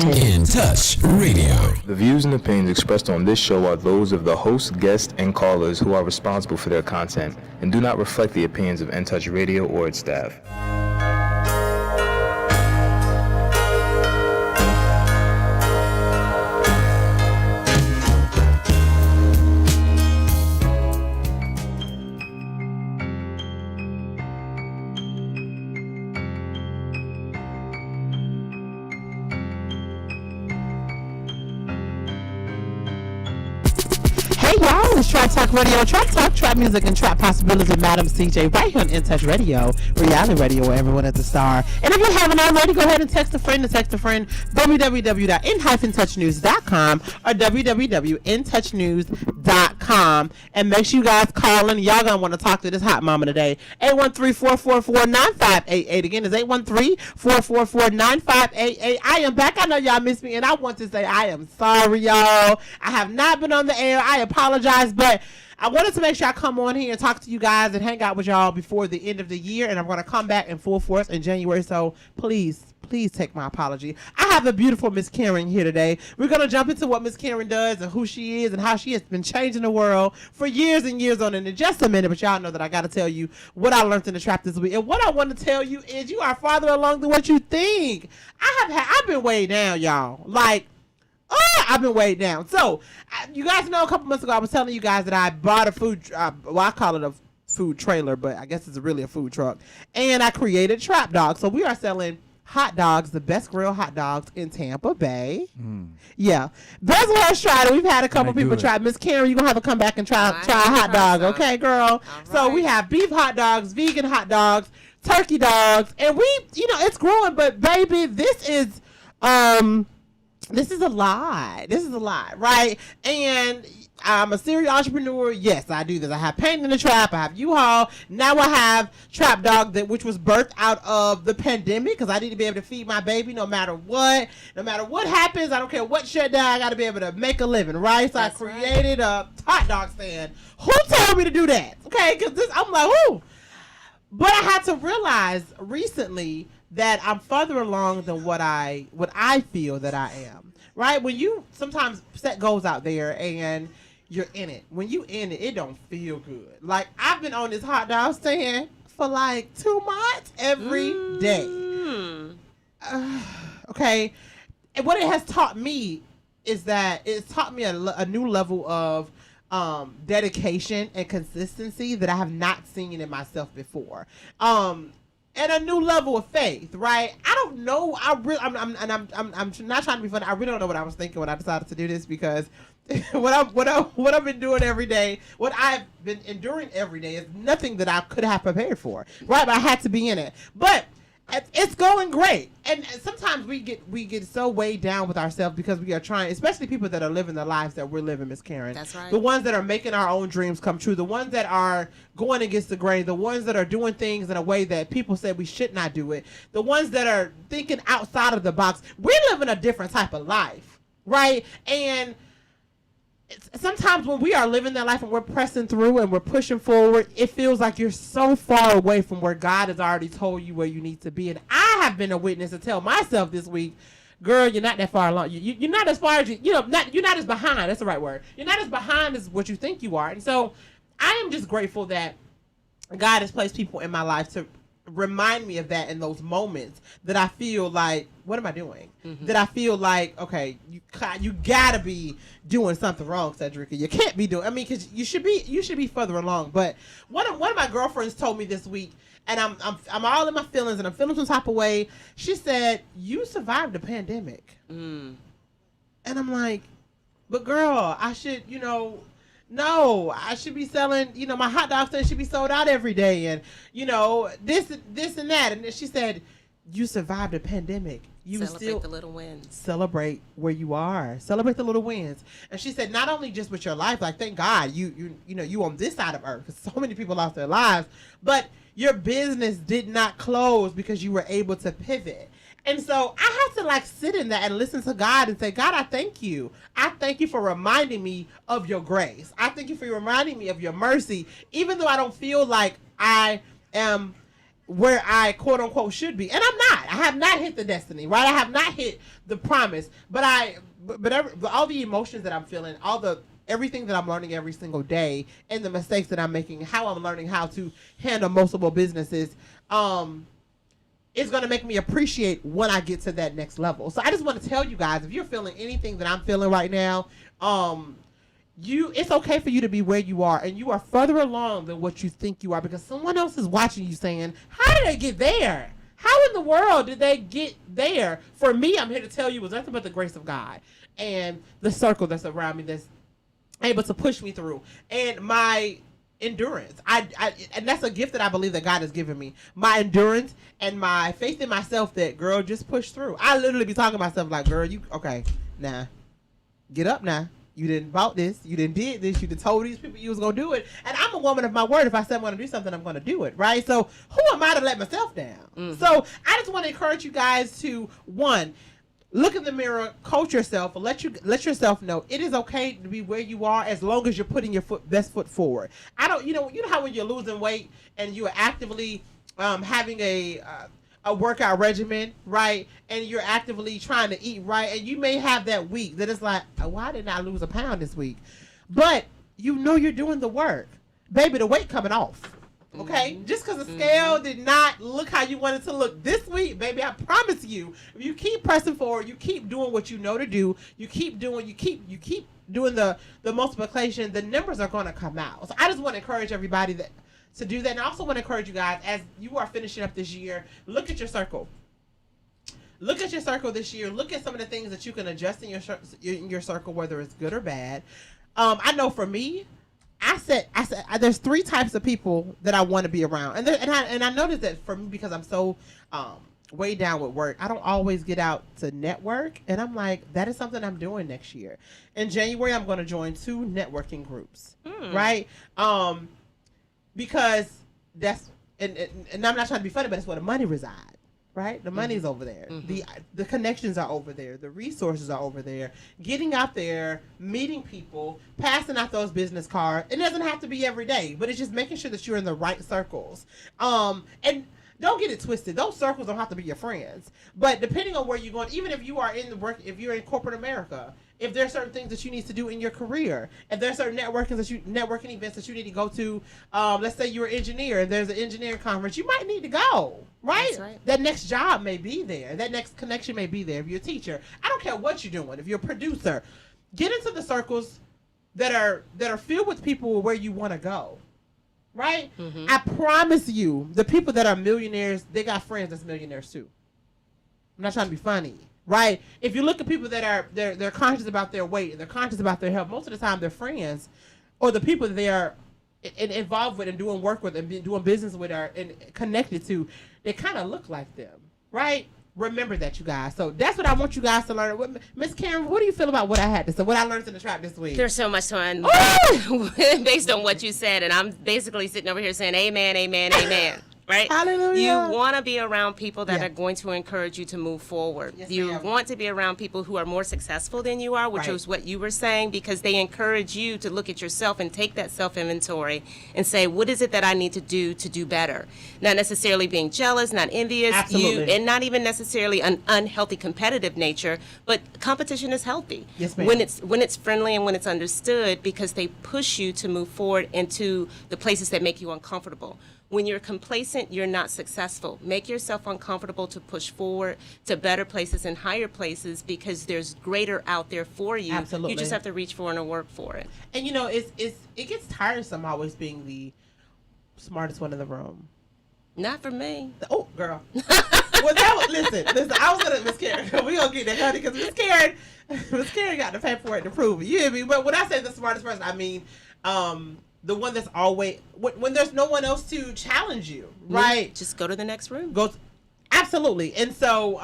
In Touch Radio. The views and opinions expressed on this show are those of the host, guests, and callers who are responsible for their content and do not reflect the opinions of In Touch Radio or its staff. It's Trap Talk Radio, Trap Talk, Trap Music, and Trap Possibilities with Madam CJ right here on In Touch Radio, reality radio where everyone is a star. And if you haven't already, go ahead and text a friend www.in-touchnews.com or www.intouchnews.com, and make sure you guys call in. Y'all gonna want to talk to this hot mama today. 813-444-9588. Again, it's 813-444-9588. I am back. I know y'all miss me, and I want to say I am sorry, y'all. I have not been on the air. I apologize, but I wanted to make sure I come on here and talk to you guys and hang out with y'all before the end of the year, and I'm going to come back in full force in January, so please take my apology. I have a beautiful Miss Karen here today. We're going to jump into what Miss Karen does and who she is and how she has been changing the world for years and years on in just a minute, but y'all know that I got to tell you what I learned in the trap this week. And what I want to tell you is you are farther along than what you think. I've been way down, y'all. I've been way down. So, you guys know a couple months ago I was telling you guys that I bought a food, I call it a food trailer, but I guess it's really a food truck. And I created Trap Dog. So we are selling hot dogs, the best grilled hot dogs in Tampa Bay. Yeah. Best West Strider. We've had a couple people try. Miss Karen, you're going to have to come back and try a hot dog. Okay, girl? Right. So we have beef hot dogs, vegan hot dogs, turkey dogs. And it's growing, but baby, this is a lot. This is a lot, right? And I'm a serial entrepreneur. Yes, I do this. I have Paint in the Trap. I have U-Haul. Now I have Trap Dog, which was birthed out of the pandemic because I need to be able to feed my baby no matter what. No matter what happens, I don't care what shut down, I got to be able to make a living, right? So that's I created a hot dog stand. Who told me to do that? Okay, because I'm like, who? But I had to realize recently that I'm further along than what I feel that I am, right? When you sometimes set goals out there and you're in it, when you in it, it don't feel good. Like I've been on this hot dog stand for like 2 months every day. Okay, and what it has taught me is that it's taught me a new level of dedication and consistency that I have not seen in myself before. And a new level of faith, right? I don't know. I'm not trying to be funny. I really don't know what I was thinking when I decided to do this because what I've been doing every day, what I've been enduring every day is nothing that I could have prepared for, right? But I had to be in it. But it's going great. And sometimes we get so weighed down with ourselves because we are trying, especially people that are living the lives that we're living, Miss Karen. That's right. The ones that are making our own dreams come true, the ones that are going against the grain, the ones that are doing things in a way that people say we should not do it, the ones that are thinking outside of the box. We're living a different type of life, right? And sometimes when we are living that life and we're pressing through and we're pushing forward, it feels like you're so far away from where God has already told you where you need to be. And I have been a witness to tell myself this week, girl, you're not that far along. You're not as far as you're not as behind. That's the right word. You're not as behind as what you think you are. And so I am just grateful that God has placed people in my life to remind me of that in those moments that I feel like, what am I doing? That I feel like, okay, you gotta be doing something wrong, Cedrica. You can't be doing. I mean, because you should be further along. But one of my girlfriends told me this week, and I'm all in my feelings, and I'm feeling some type of way. She said, "You survived the pandemic," and I'm like, "But girl, I should, No, I should be selling, my hot dog stand should be sold out every day and, this and that." And then she said, "You survived a pandemic. You celebrate the little wins. Celebrate where you are. Celebrate the little wins." And she said, not only just with your life, like, thank God you on this side of earth, because so many people lost their lives, but your business did not close because you were able to pivot. And so I had to sit in that and listen to God and say, God, I thank you. I thank you for reminding me of your grace. I thank you for reminding me of your mercy, even though I don't feel like I am where I quote unquote should be, and I'm not. I have not hit the destiny, right? I have not hit the promise, but all the emotions that I'm feeling, everything that I'm learning every single day, and the mistakes that I'm making, how I'm learning how to handle multiple businesses, is going to make me appreciate when I get to that next level. So I just want to tell you guys, if you're feeling anything that I'm feeling right now, it's okay for you to be where you are, and you are further along than what you think you are, because someone else is watching you saying, how did they get there? How in the world did they get there? For me, I'm here to tell you, it was nothing but the grace of God and the circle that's around me that's able to push me through, and my endurance. And that's a gift that I believe that God has given me. My endurance and my faith in myself that, girl, just push through. I literally be talking to myself like, girl, get up now. You didn't bought this. You didn't did this. You done told these people you was going to do it. And I'm a woman of my word. If I said I'm going to do something, I'm going to do it, right? So who am I to let myself down? Mm-hmm. So I just want to encourage you guys to, one, look in the mirror, coach yourself, let yourself know it is okay to be where you are as long as you're putting your best foot forward. You know how when you're losing weight and you are actively having a workout regimen, right? And you're actively trying to eat right, and you may have that week that it's like, why didn't I lose a pound this week? But you know you're doing the work. Baby, the weight coming off. Okay? Mm-hmm. Just because the scale did not look how you wanted to look this week, baby, I promise you, if you keep pressing forward, you keep doing what you know to do, you keep doing the multiplication, the numbers are going to come out. So I just want to encourage everybody to do that. And I also want to encourage you guys, as you are finishing up this year, look at your circle. Look at your circle this year. Look at some of the things that you can adjust in your circle, whether it's good or bad. I know for me, I said there's 3 types of people that I want to be around, and I noticed that for me, because I'm so way down with work, I don't always get out to network, and I'm like, that is something I'm doing next year. In January, I'm going to join 2 networking groups, right? Because that's and I'm not trying to be funny, but it's where the money resides, right? The money's over there. Mm-hmm. The connections are over there. The resources are over there. Getting out there, meeting people, passing out those business cards. It doesn't have to be every day, but it's just making sure that you're in the right circles. And don't get it twisted. Those circles don't have to be your friends. But depending on where you're going, even if you are if you're in corporate America, if there are certain things that you need to do in your career, if there are certain networking events that you need to go to, let's say you're an engineer and there's an engineering conference, you might need to go, right? That's right. That next job may be there. That next connection may be there. If you're a teacher, I don't care what you're doing. If you're a producer, get into the circles that are filled with people where you want to go. Right? Mm-hmm. I promise you, the people that are millionaires, they got friends that's millionaires too. I'm not trying to be funny, right? If you look at people that are they're conscious about their weight and they're conscious about their health, most of the time their friends or the people that they are involved with and doing work with and doing business with and connected to, they kind of look like them, right? Remember that, you guys. So that's what I want you guys to learn. Miss Karen, what do you feel about what I had to say, what I learned in the trap this week? There's so much to based on what you said, and I'm basically sitting over here saying amen, amen, amen. Right? Hallelujah. You want to be around people that are going to encourage you to move forward. Yes, you want to be around people who are more successful than you are, which is what you were saying, because they encourage you to look at yourself and take that self-inventory and say, what is it that I need to do better? Not necessarily being jealous, not envious, and not even necessarily an unhealthy competitive nature, but competition is healthy. Yes, ma'am. When it's friendly and when it's understood, because they push you to move forward into the places that make you uncomfortable. When you're complacent, you're not successful. Make yourself uncomfortable to push forward to better places and higher places, because there's greater out there for you. Absolutely. You just have to reach for it and work for it. And it gets tiresome always being the smartest one in the room. Not for me. Oh, girl. Listen. I was gonna Miss Karen. We gonna get that, honey, because Miss Karen got the paperwork to prove it. You hear me? But when I say the smartest person, I mean, the one that's always when there's no one else to challenge you, right? Just go to the next room. Absolutely. And so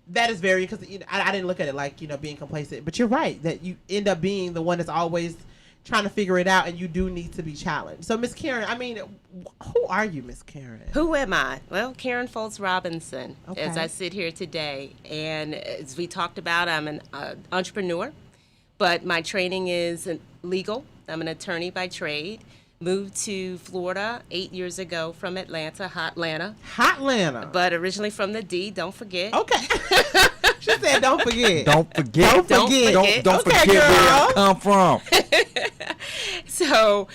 that is very, because I didn't look at it like being complacent, but you're right that you end up being the one that's always trying to figure it out, and you do need to be challenged. So Miss Karen, I mean, who are you, Miss Karen? Who am I? Well, Karen Foltz Robinson, as I sit here today, and as we talked about, I'm an entrepreneur, but my training is legal. I'm an attorney by trade, Moved to Florida 8 years ago from Atlanta, Hotlanta. Hotlanta. But originally from the D, don't forget. Okay. She said, don't forget. Don't forget. Don't Okay, forget where I girl. come from. So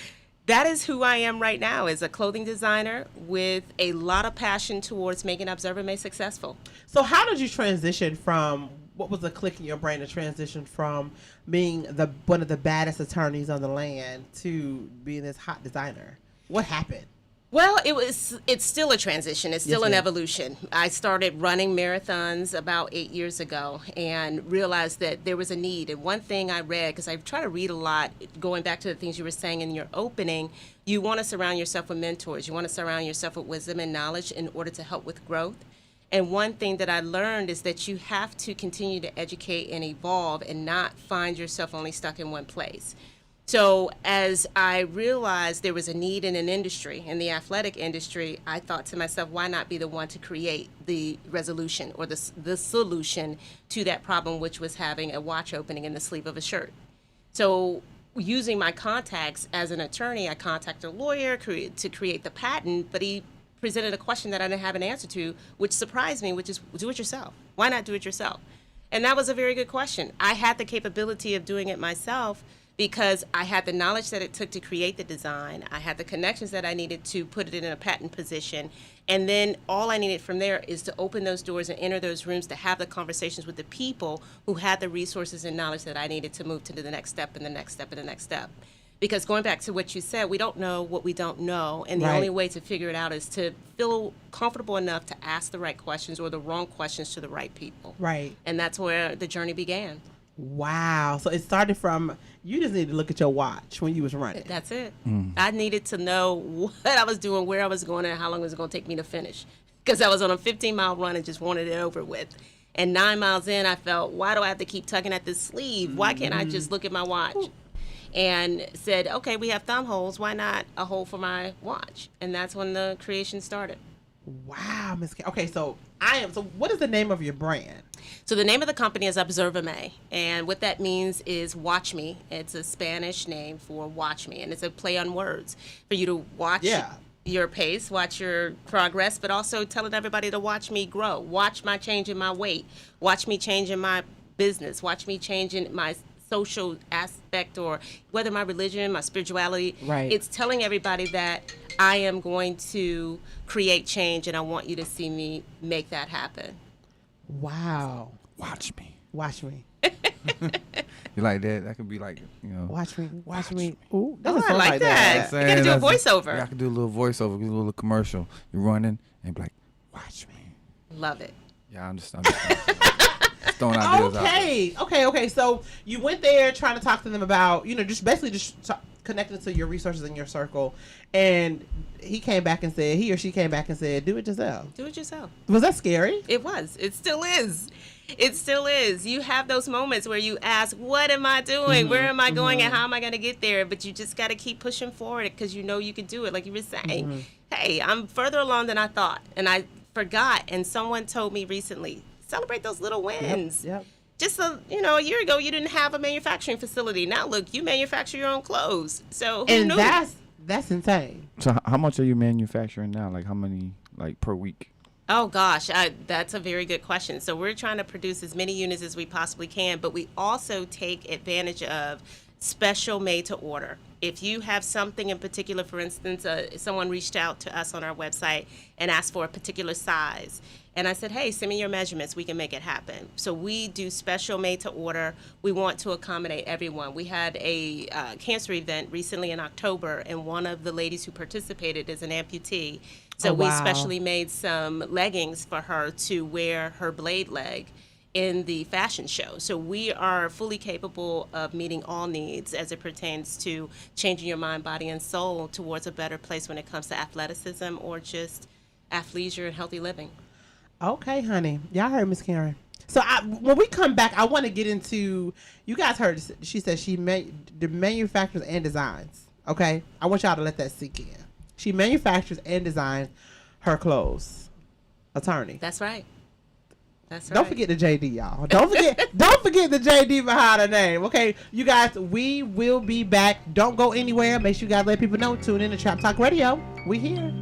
that is who I am right now, as a clothing designer with a lot of passion towards making Observe May successful. So how did you transition from, what was the click in your brain to transition from being one of the baddest attorneys on the land to being this hot designer? What happened? Well, it's still a transition. It's still Yes, an ma'am. evolution. I started running marathons about 8 years ago and realized that there was a need. And one thing I read, because I try to read a lot, going back to the things you were saying in your opening, you want to surround yourself with mentors. You want to surround yourself with wisdom and knowledge in order to help with growth. And one thing that I learned is that you have to continue to educate and evolve and not find yourself only stuck in one place. So as I realized there was a need in an industry, in the athletic industry, I thought to myself, why not be the one to create the resolution or the solution to that problem, which was having a watch opening in the sleeve of a shirt. So using my contacts as an attorney, I contacted a lawyer to create the patent, but he presented a question that I didn't have an answer to, which surprised me, which is do it yourself. Why not do it yourself? And that was a very good question. I had the capability of doing it myself because I had the knowledge that it took to create the design. I had the connections that I needed to put it in a patent position. And then all I needed from there is to open those doors and enter those rooms to have the conversations with the people who had the resources and knowledge that I needed to move to the next step and the next step and the next step. Because going back to what you said, we don't know what we don't know. And the Right. only way to figure it out is to feel comfortable enough to ask the right questions or the wrong questions to the right people. Right. And that's where the journey began. Wow. So it started from, you just needed to look at your watch when you was running. That's it. I needed to know what I was doing, where I was going, and how long it was going to take me to finish. Because I was on a 15-mile run and just wanted it over with. And 9 miles in, I felt, why do I have to keep tugging at this sleeve? Why can't I just look at my watch? And said, okay, we have thumb holes. Why not a hole for my watch? And that's when the creation started. Wow, Miss K. Okay, so what is the name of your brand? So the name of the company is Observe May, and what that means is watch me. It's a Spanish name for watch me, and it's a play on words for you to watch your pace, watch your progress, but also telling everybody to watch me grow, watch my change in my weight, watch me change in my business, watch me change in my social aspect, or whether my religion, my spirituality. Right. It's telling everybody that I am going to create change, and I want you to see me make that happen. Wow. Watch me. Watch me. You like that? That could be like, Watch me. Watch me. Ooh, Oh, doesn't I sound like that. I'm You gotta do a saying? voiceover. Yeah, I could do a little voiceover, do a little commercial. You're running and be like, watch me. Love it. Yeah, I'm just just throwing ideas out there. Okay. So you went there trying to talk to them about, just basically connecting to your resources in your circle, and he or she came back and said, do it yourself. Do it yourself. Was that scary? It was. It still is. It still is. You have those moments where you ask, what am I doing? Where am I going? And how am I going to get there? But you just got to keep pushing forward because you know you can do it. Like you were saying, hey, I'm further along than I thought. And I forgot. And someone told me recently, celebrate those little wins. Yep. Just a year ago, you didn't have a manufacturing facility. Now look, you manufacture your own clothes. So who And knew? that's insane. So how much are you manufacturing now? Like how many, per week? Oh gosh, that's a very good question. So we're trying to produce as many units as we possibly can, but we also take advantage of special made to order. If you have something in particular, for instance, someone reached out to us on our website and asked for a particular size. And I said, hey, send me your measurements. We can make it happen. So we do special made to order. We want to accommodate everyone. We had a cancer event recently in October, and one of the ladies who participated is an amputee. So we specially made some leggings for her to wear her blade leg in the fashion show. So we are fully capable of meeting all needs as it pertains to changing your mind, body, and soul towards a better place when it comes to athleticism or just athleisure and healthy living. Okay, honey. Y'all heard Miss Karen. So when we come back, I want to get into, you guys heard, she said she the manufactures and designs. Okay? I want y'all to let that sink in. She manufactures and designs her clothes. Attorney. That's right. That's right. Don't forget the JD, y'all. Don't forget the JD behind her name. Okay, you guys, we will be back. Don't go anywhere. Make sure you guys let people know. Tune in to Trap Talk Radio. We here.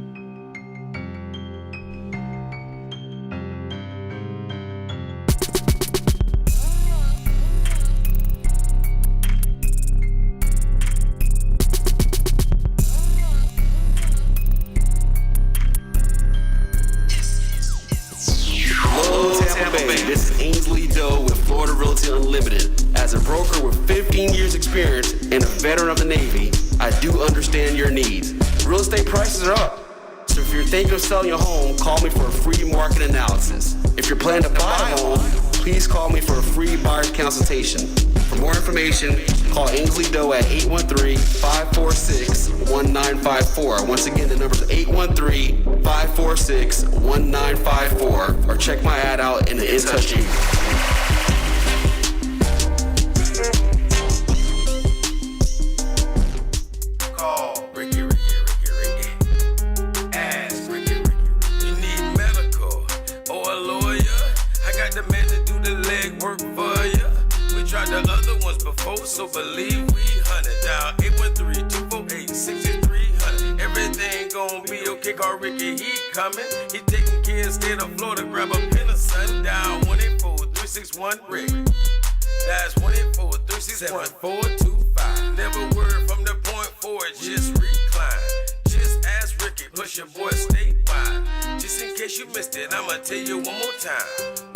This is Ainsley Doe with Florida Realty Unlimited. As a broker with 15 years experience and a veteran of the Navy, I do understand your needs. Real estate prices are up. So if you're thinking of selling your home, call me for a free market analysis. If you're planning to buy a home, please call me for a free buyer's consultation. For more information, call Ainsley Doe at 813-546-1954. Once again, the number is 813-546-1954. Or check my ad out in the In Touch You. Call Ricky. Ask Ricky. You need medical or a lawyer? I got the man to do the legwork for you. We tried the other ones before, so believe we hunted down 813-248-6300. Everything gon' be okay, call Ricky, he coming. He taking care of state of Florida, grab a pen of sundown. 184-361-RICK. That's 184-361-7425. Never word from the point forward, just recline. Just ask Ricky, push your boy statewide. Just in case you missed it, I'ma tell you one more time.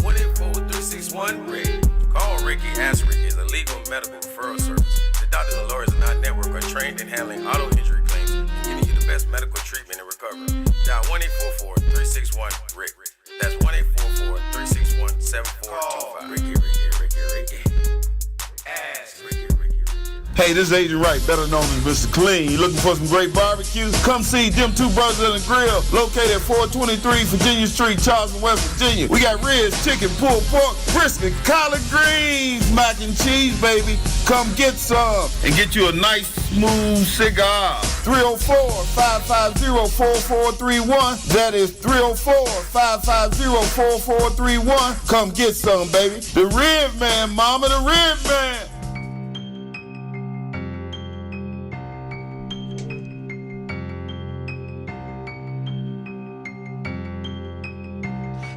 184-361-RICK. Call Ricky, ask Ricky, is a legal medical referral service. The doctors and lawyers in our network are trained in handling auto injury claims and giving you the best medical treatment and recovery. Dial 1-844-361-RICK. That's 1-844-361-7425. Ricky. Ask Ricky. Hey, this is Agent Wright, better known as Mr. Clean. You looking for some great barbecue? Come see them two brothers on the grill, located at 423 Virginia Street, Charleston, West Virginia. We got ribs, chicken, pulled pork, brisket, collard greens, mac and cheese, baby. Come get some and get you a nice, smooth cigar. 304-550-4431. That is 304-550-4431. Come get some, baby. The Rib Man, mama, the Rib Man.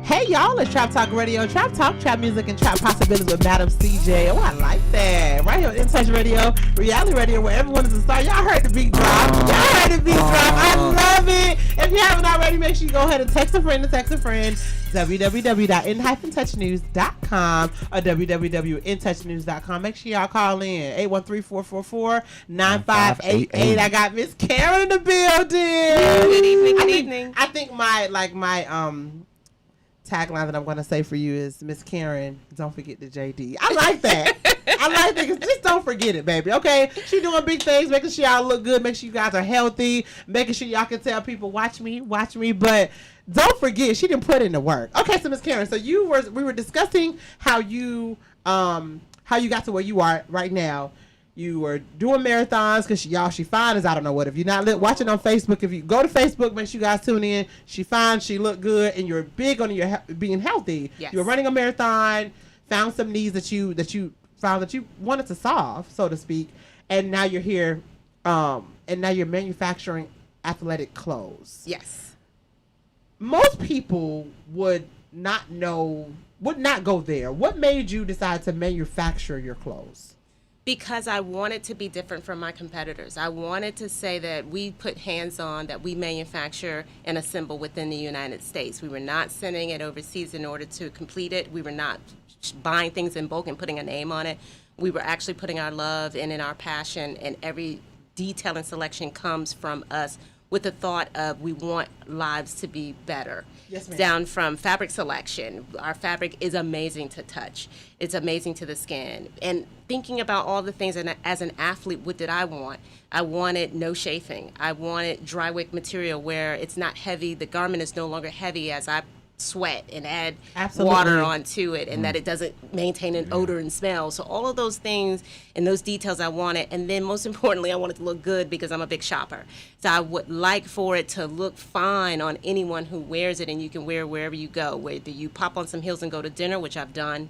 Hey y'all, it's Trap Talk Radio, Trap Talk, Trap Music, and Trap Possibilities with Madam CJ. Oh, I like that. Right here on In Touch Radio, Reality Radio, where everyone is a star. Y'all heard the beat drop. I love it. If you haven't already, make sure you go ahead and text a friend www.intouchnews.com or www.intouchnews.com. Make sure y'all call in 813-444-9588. I got Miss Karen in the building. Good evening. I think my tagline that I'm going to say for you is, Miss Karen, don't forget the JD. I like that. Just don't forget it, baby. Okay, she doing big things, making sure y'all look good, make sure you guys are healthy, making sure y'all can tell people, watch me, but don't forget, she didn't put in the work. Okay, so Miss Karen, so we were discussing how you got to where you are right now. You were doing marathons because she fine as I don't know what. If you're not watching on Facebook, if you go to Facebook, make sure you guys tune in. She fine, she look good, and you're big on your being healthy. Yes. You were running a marathon, found some needs that you found that you wanted to solve, so to speak, and now you're here, and now you're manufacturing athletic clothes. Yes. Most people would not go there. What made you decide to manufacture your clothes? Because I wanted to be different from my competitors. I wanted to say that we put hands on, that we manufacture and assemble within the United States. We were not sending it overseas in order to complete it. We were not buying things in bulk and putting a name on it. We were actually putting our love and in our passion, and every detail and selection comes from us with the thought of we want lives to be better. Yes, ma'am. Down from fabric selection. Our fabric is amazing to touch. It's amazing to the skin. And thinking about all the things, and as an athlete, what did I want? I wanted no chafing. I wanted dry wick material where it's not heavy. The garment is no longer heavy as I sweat and add Absolutely. water onto it, and that it doesn't maintain an odor and smell. So all of those things and those details I wanted. And then most importantly, I want it to look good because I'm a big shopper. So I would like for it to look fine on anyone who wears it, and you can wear it wherever you go, whether you pop on some heels and go to dinner, which I've done,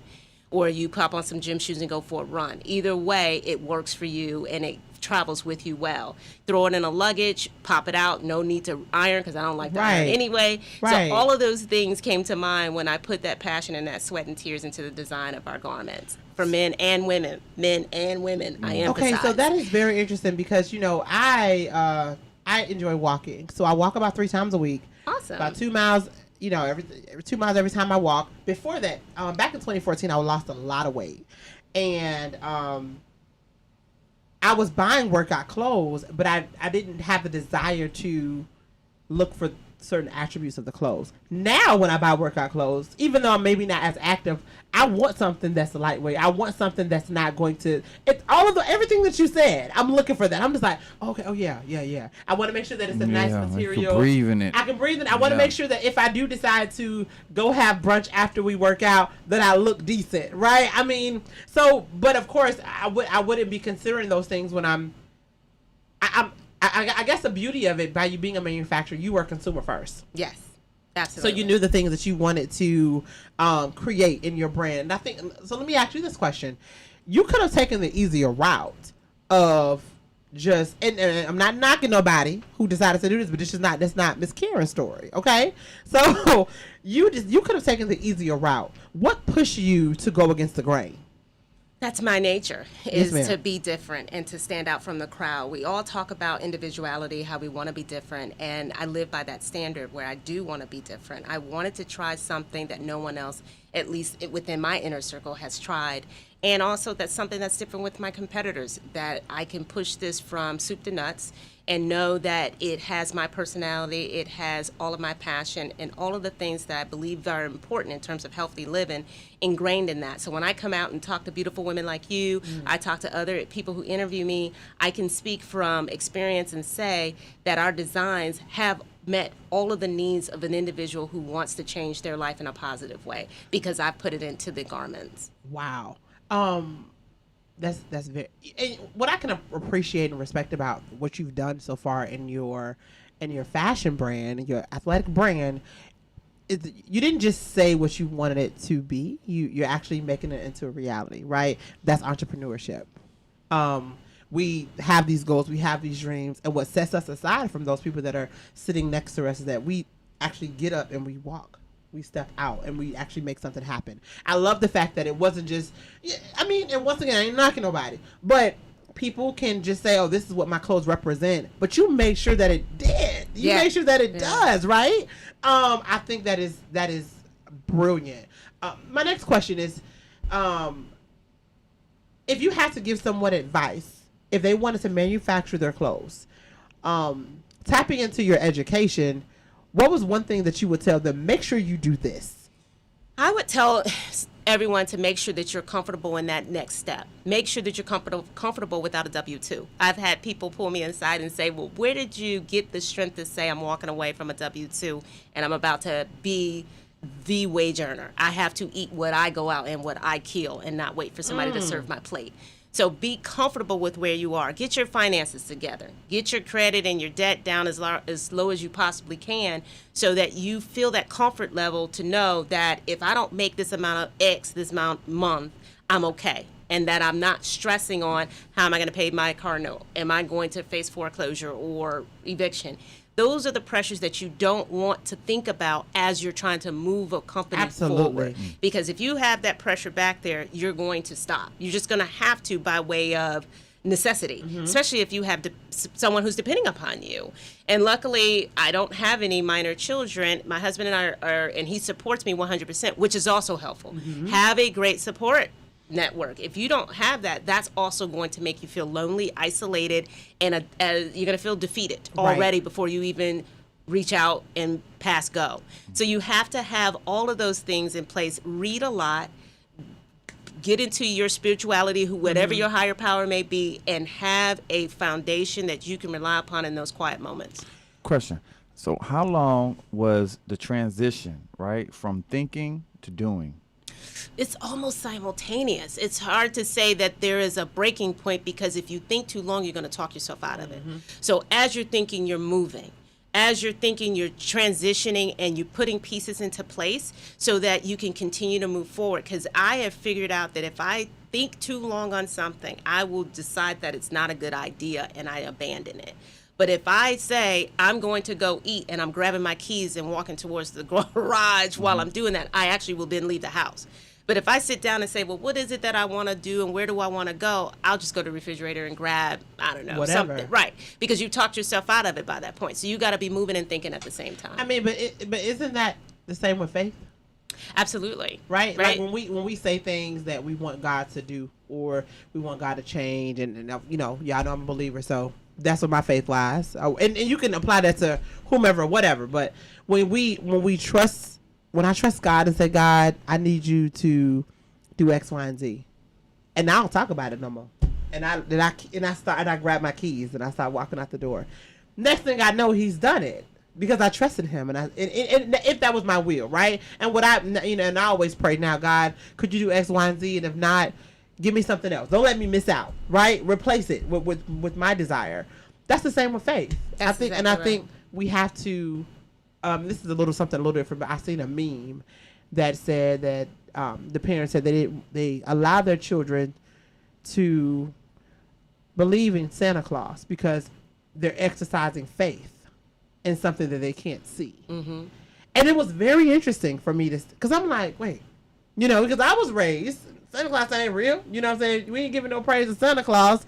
or you pop on some gym shoes and go for a run. Either way, it works for you and it travels with you well. Throw it in a luggage, pop it out, no need to iron because I don't like to iron anyway. Right. So all of those things came to mind when I put that passion and that sweat and tears into the design of our garments for men and women. Men and women, I emphasize. Okay, so that is very interesting because, you know, I enjoy walking. So I walk about 3 times a week. Awesome. About 2 miles, you know, every 2 miles every time I walk. Before that, back in 2014, I lost a lot of weight. And I was buying workout clothes, but I didn't have the desire to look for certain attributes of the clothes. Now, when I buy workout clothes, even though I'm maybe not as active, I want something that's lightweight. I want something that's not going to. It's everything that you said. I'm looking for that. I'm just like, okay, oh yeah. I want to make sure that it's a nice material. You can breathe in it. I can breathe in it. I want to make sure that if I do decide to go have brunch after we work out, that I look decent, right? I mean, so, but of course, I wouldn't be considering those things when I guess the beauty of it, by you being a manufacturer, you were a consumer first. Yes, absolutely. So you knew the things that you wanted to create in your brand. And I think, so let me ask you this question. You could have taken the easier route of just, and I'm not knocking nobody who decided to do this, but that's not Miss Karen's story, okay? So you could have taken the easier route. What pushed you to go against the grain? That's my nature, is Yes, to be different and to stand out from the crowd. We all talk about individuality, how we want to be different, and I live by that standard where I do want to be different. I wanted to try something that no one else, at least within my inner circle, has tried. And also that's something that's different with my competitors, that I can push this from soup to nuts and know that it has my personality, it has all of my passion, and all of the things that I believe are important in terms of healthy living ingrained in that. So when I come out and talk to beautiful women like you, I talk to other people who interview me, I can speak from experience and say that our designs have met all of the needs of an individual who wants to change their life in a positive way because I've put it into the garments. Wow. That's very, and what I can appreciate and respect about what you've done so far in your fashion brand, your athletic brand, is you didn't just say what you wanted it to be. You're actually making it into a reality, right? That's entrepreneurship. We have these goals, we have these dreams, and what sets us aside from those people that are sitting next to us is that we actually get up and we walk. We step out and we actually make something happen. I love the fact that it wasn't just, I mean, and once again, I ain't knocking nobody, but people can just say, oh, this is what my clothes represent. But you made sure that it did. You made sure that it does, right? I think that is brilliant. My next question is, if you had to give someone advice, if they wanted to manufacture their clothes, tapping into your education, what was one thing that you would tell them? Make sure you do this. I would tell everyone to make sure that you're comfortable in that next step. Make sure that you're comfortable without a W-2. I've had people pull me inside and say, well, where did you get the strength to say I'm walking away from a W-2 and I'm about to be the wage earner? I have to eat what I go out and what I kill and not wait for somebody to serve my plate. So be comfortable with where you are. Get your finances together. Get your credit and your debt down as low as you possibly can so that you feel that comfort level to know that if I don't make this amount of X this month, I'm okay. And that I'm not stressing on how am I going to pay my car note? Am I going to face foreclosure or eviction? Those are the pressures that you don't want to think about as you're trying to move a company forward. Because if you have that pressure back there, you're going to stop. You're just going to have to by way of necessity, especially if you have someone who's depending upon you. And luckily, I don't have any minor children. My husband and I are, and he supports me 100%, which is also helpful. Have a great support network. If you don't have that, that's also going to make you feel lonely, isolated, and you're going to feel defeated already before you even reach out and pass go. So you have to have all of those things in place. Read a lot, get into your spirituality, whatever your higher power may be, and have a foundation that you can rely upon in those quiet moments. Question. So how long was the transition, right, from thinking to doing? It's almost simultaneous. It's hard to say that there is a breaking point, because if you think too long, you're going to talk yourself out of it. So as you're thinking, you're moving. As you're thinking, you're transitioning and you're putting pieces into place so that you can continue to move forward. Because I have figured out that if I think too long on something, I will decide that it's not a good idea and I abandon it. But if I say I'm going to go eat and I'm grabbing my keys and walking towards the garage while I'm doing that, I actually will then leave the house. But if I sit down and say, well, what is it that I want to do and where do I want to go? I'll just go to the refrigerator and grab, I don't know, Whatever. something. Right. Because you talked yourself out of it by that point. So you got to be moving and thinking at the same time. I mean, but isn't that the same with faith? Absolutely. Right? Right. Like when we say things that we want God to do or we want God to change, and you know, y'all know I'm a believer, so that's where my faith lies. And you can apply that to whomever or whatever. But when I trust God and say, God, I need you to do X, Y, and Z, and I don't talk about it no more. And I grab my keys and I start walking out the door. Next thing I know, He's done it because I trusted Him, and if that was my will, right? And and I always pray now, God, could you do X, Y, and Z, and if not, give me something else. Don't let me miss out, right? Replace it with my desire. That's the same with faith. I think we have to. This is a little different, but I seen a meme that said that the parents said that they allow their children to believe in Santa Claus because they're exercising faith in something that they can't see. Mm-hmm. And it was very interesting for me because I'm like, wait, because I was raised, Santa Claus ain't real. You know what I'm saying? We ain't giving no praise to Santa Claus.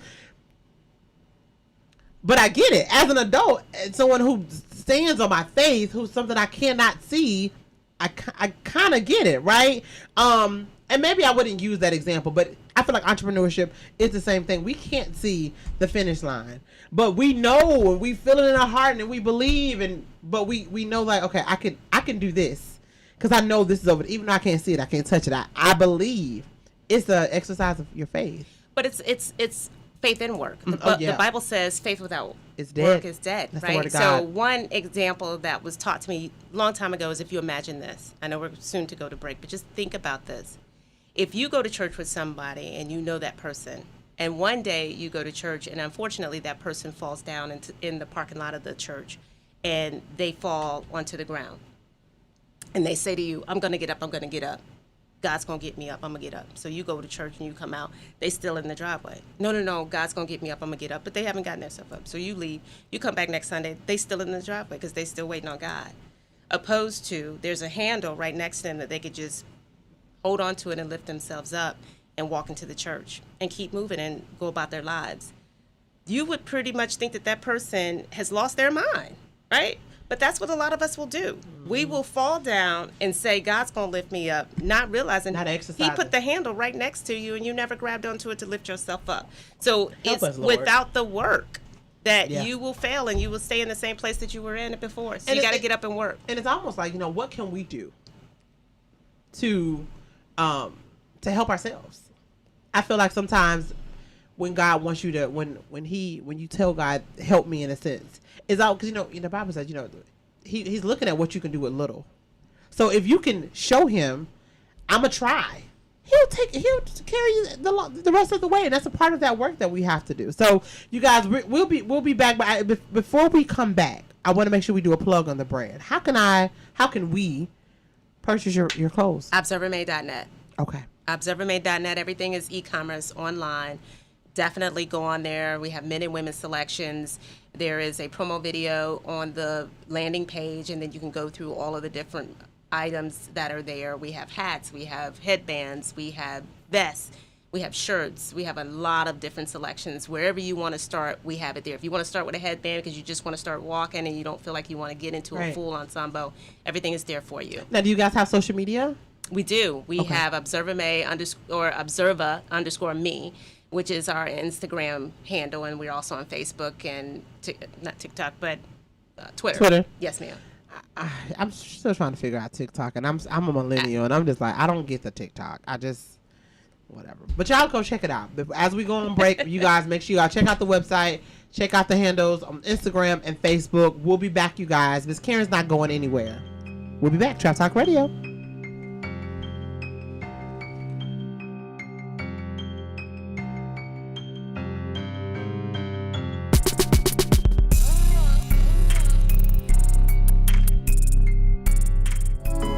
But I get it. As an adult, and someone who stands on my faith, who's something I cannot see, I kind of get it, right? And maybe I wouldn't use that example, but I feel like entrepreneurship is the same thing. We can't see the finish line, but we know and we feel it in our heart and we believe, but we know, like, okay, I can do this because I know this is over. Even though I can't see it, I can't touch it. I believe. It's an exercise of your faith. But it's faith in work. The Bible says faith without work is dead. That's right? The word of God. So one example that was taught to me a long time ago is, if you imagine this, I know we're soon to go to break, but just think about this. If you go to church with somebody and you know that person, and one day you go to church and unfortunately that person falls down in the parking lot of the church and they fall onto the ground. And they say to you, I'm going to get up, I'm going to get up. God's going to get me up, I'm going to get up. So you go to church and you come out, they still in the driveway. No, God's going to get me up, I'm going to get up. But they haven't gotten themselves up. So you leave, you come back next Sunday, they still in the driveway because they still waiting on God. Opposed to, there's a handle right next to them that they could just hold on to it and lift themselves up and walk into the church and keep moving and go about their lives. You would pretty much think that person has lost their mind, right? But that's what a lot of us will do. Mm-hmm. We will fall down and say, God's going to lift me up, not realizing He put the handle right next to you and you never grabbed onto it to lift yourself up. So it's without the work that you will fail and you will stay in the same place that you were in before. So you got to get up and work. And it's almost like, what can we do to help ourselves? I feel like sometimes when God wants you to, when you tell God, help me, in a sense, it's all because the Bible says He's looking at what you can do with little. So if you can show Him, I'm gonna try, He'll carry you the rest of the way, and that's a part of that work that we have to do. So you guys, we'll be back, but before we come back, I want to make sure we do a plug on the brand. How can we purchase your clothes? ObserverMade.net. Okay. ObserverMade.net. Everything is e-commerce online. Definitely go on there. We have men and women selections. There is a promo video on the landing page, and then you can go through all of the different items that are there. We have hats, we have headbands, we have vests, we have shirts. We have a lot of different selections. Wherever you want to start, we have it there. If you want to start with a headband because you just want to start walking and you don't feel like you want to get into a full ensemble, everything is there for you. Now, do you guys have social media? We do. We have ObserverMay _Observa_me, which is our Instagram handle, and we're also on Facebook and not TikTok, but Twitter. Yes, ma'am. I'm still trying to figure out TikTok, and I'm a millennial, and I'm just like, I don't get the TikTok. whatever. But y'all go check it out. But as we go on break, you guys make sure y'all check out the website, check out the handles on Instagram and Facebook. We'll be back, you guys. Miss Karen's not going anywhere. We'll be back. Trap Talk Radio.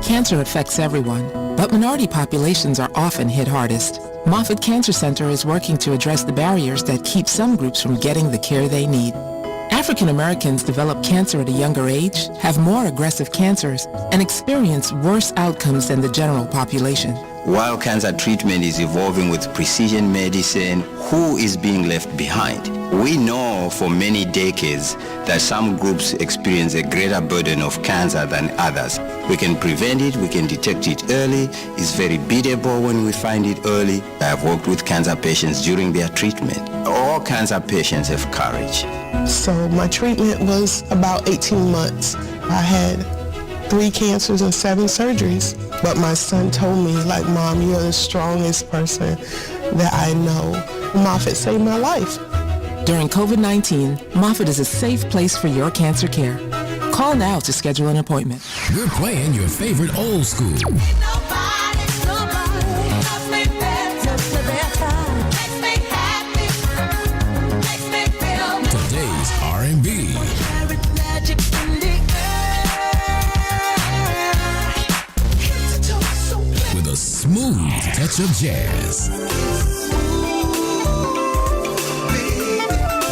Cancer affects everyone, but minority populations are often hit hardest. Moffitt Cancer Center is working to address the barriers that keep some groups from getting the care they need. African Americans develop cancer at a younger age, have more aggressive cancers, and experience worse outcomes than the general population. While cancer treatment is evolving with precision medicine, who is being left behind? We know for many decades that some groups experience a greater burden of cancer than others. We can prevent it, we can detect it early. It's very beatable when we find it early. I have worked with cancer patients during their treatment. All cancer patients have courage. So my treatment was about 18 months. I had 3 cancers and 7 surgeries. But my son told me, like, Mom, you're the strongest person that I know. Moffitt saved my life. During COVID-19, Moffitt is a safe place for your cancer care. Call now to schedule an appointment. We're playing your favorite old school. Today's R&B. With a smooth touch of jazz.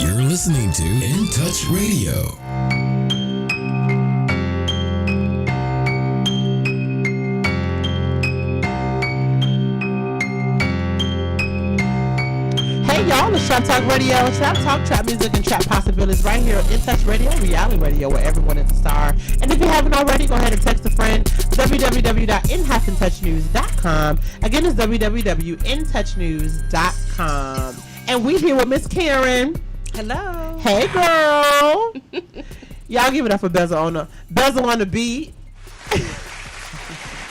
You're listening to In Touch Radio. Hey y'all, it's Trap Talk Radio. Trap Talk, trap music, and trap possibilities right here on In Touch Radio, reality radio, where everyone is a star. And if you haven't already, go ahead and text a friend. www.intouchnews.com. Again, it's www.intouchnews.com. And we here with Miss Karen. Hello. Hey, girl. Y'all give it up for Bezel on the beat.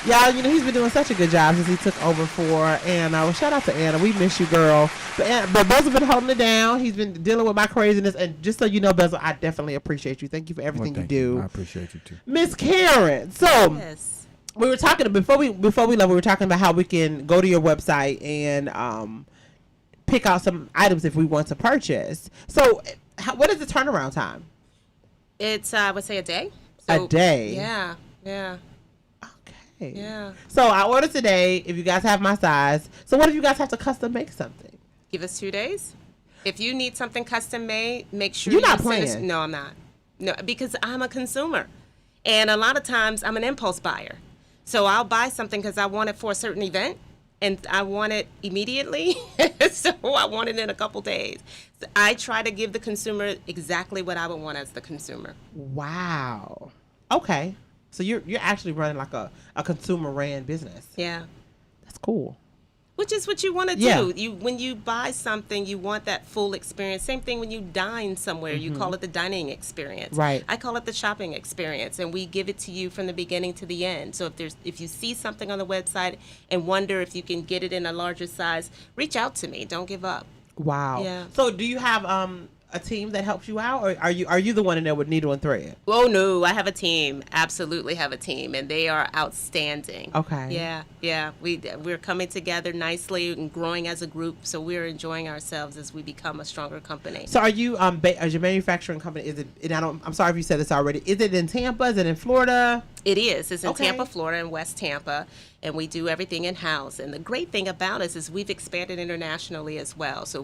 Y'all, you know, he's been doing such a good job since he took over for Anna. Well, shout out to Anna. We miss you, girl. But Bezel been holding it down. He's been dealing with my craziness. And just so you know, Bezel, I definitely appreciate you. Thank you for everything you do. I appreciate you, too. Miss Karen. So, Yes. we were talking, before we left, we were talking about how we can go to your website and pick out some items if we want to purchase. So, what is the turnaround time? It's, I would say, a day. A day? Yeah, yeah. Okay. Yeah. So, I ordered today, if you guys have my size. So, what if you guys have to custom make something? Give us 2 days. If you need something custom made, make sure You're not send us- playing. No, I'm not. No, because I'm a consumer. And a lot of times, I'm an impulse buyer. So, I'll buy something because I want it for a certain event. And I want it immediately, so I want it in a couple days. So I try to give the consumer exactly what I would want as the consumer. Wow. Okay. So you're actually running like a consumer ran business. Yeah. That's cool. Which is what you want to Yeah. do. When you buy something, you want that full experience. Same thing when you dine somewhere. You call it the dining experience. Right. I call it the shopping experience, and we give it to you from the beginning to the end. So if you see something on the website and wonder if you can get it in a larger size, reach out to me. Don't give up. Wow. Yeah. So do you have a team that helps you out, or are you the one in there with needle and thread? Oh no, I have a team. Absolutely have a team, and they are outstanding. Okay. Yeah. We're coming together nicely and growing as a group, so we're enjoying ourselves as we become a stronger company. So are you as your manufacturing company? Is it? And I'm sorry if you said this already. Is it in Tampa? Is it in Florida? It is. It's in Okay. Tampa, Florida, and West Tampa, and we do everything in house. And the great thing about us is we've expanded internationally as well. So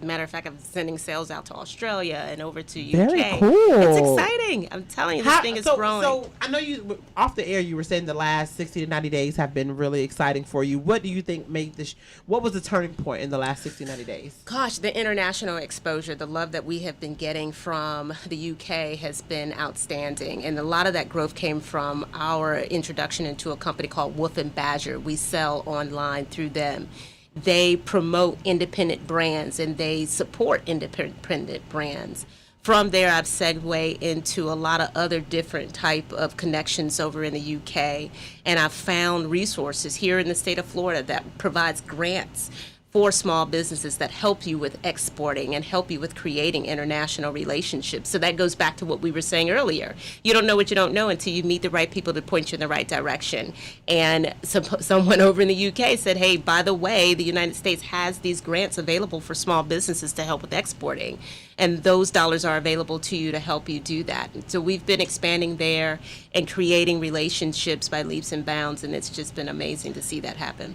matter of fact, I'm sending sales out to Australia and over to UK. Very cool. It's exciting. I'm telling you, this thing is growing. So I know you off the air. You were saying the last 60 to 90 days have been really exciting for you. What do you think made this? What was the turning point in the last 60 to 90 days? Gosh, the international exposure, the love that we have been getting from the UK has been outstanding. And a lot of that growth came from our introduction into a company called Wolf and Badger. We sell online through them. They promote independent brands and they support independent brands. From there, I've segued into a lot of other different type of connections over in the UK, and I've found resources here in the state of Florida that provides grants for small businesses that help you with exporting and help you with creating international relationships. So that goes back to what we were saying earlier. You don't know what you don't know until you meet the right people to point you in the right direction. And someone over in the UK said, hey, by the way, the United States has these grants available for small businesses to help with exporting. And those dollars are available to you to help you do that. So we've been expanding there and creating relationships by leaps and bounds, and it's just been amazing to see that happen.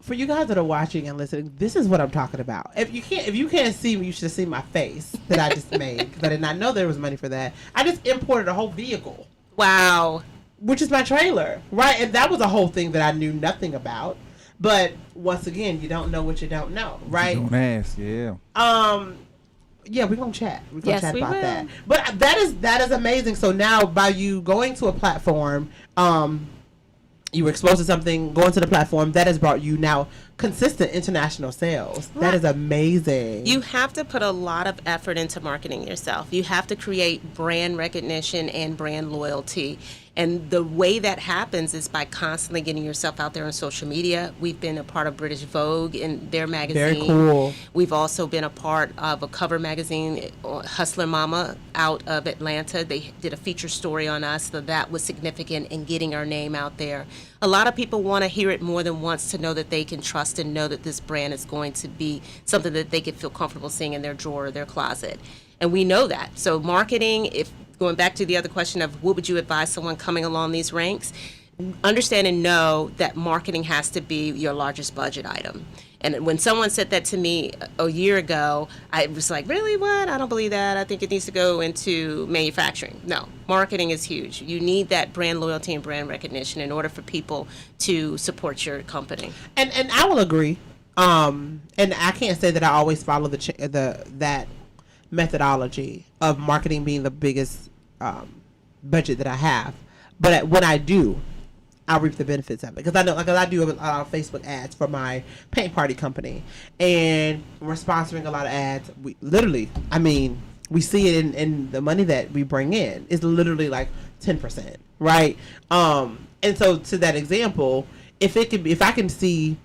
For you guys that are watching and listening, this is what I'm talking about. If you can't see me, you should see my face that I just made, because I did not know there was money for that. I just imported a whole vehicle. Wow. Which is my trailer, right? And that was a whole thing that I knew nothing about. But once again, you don't know what you don't know, right? Don't ask, yeah. Yeah, we're gonna chat. We're gonna chat about will. that. But that is amazing. So now, by you going to a platform, you were exposed to something, going to the platform, that has brought you now consistent international sales. Right. That is amazing. You have to put a lot of effort into marketing yourself. You have to create brand recognition and brand loyalty. And the way that happens is by constantly getting yourself out there on social media. We've been a part of British Vogue in their magazine. Very cool. We've also been a part of a cover magazine, Hustler Mama, out of Atlanta. They did a feature story on us, so that was significant in getting our name out there. A lot of people want to hear it more than once to know that they can trust and know that this brand is going to be something that they can feel comfortable seeing in their drawer or their closet. And we know that. So marketing, if going back to the other question of what would you advise someone coming along these ranks, understand and know that marketing has to be your largest budget item. And when someone said that to me a year ago, I was like, really, what? I don't believe that. I think it needs to go into manufacturing. No, marketing is huge. You need that brand loyalty and brand recognition in order for people to support your company. And I will agree. And I can't say that I always follow that methodology of marketing being the biggest budget that I have, but when I do, I reap the benefits of it, because I know, like, I do a lot of Facebook ads for my paint party company, and we're sponsoring a lot of ads. We literally, we see it in the money that we bring in is literally like 10%, right? And so to that example, if I can see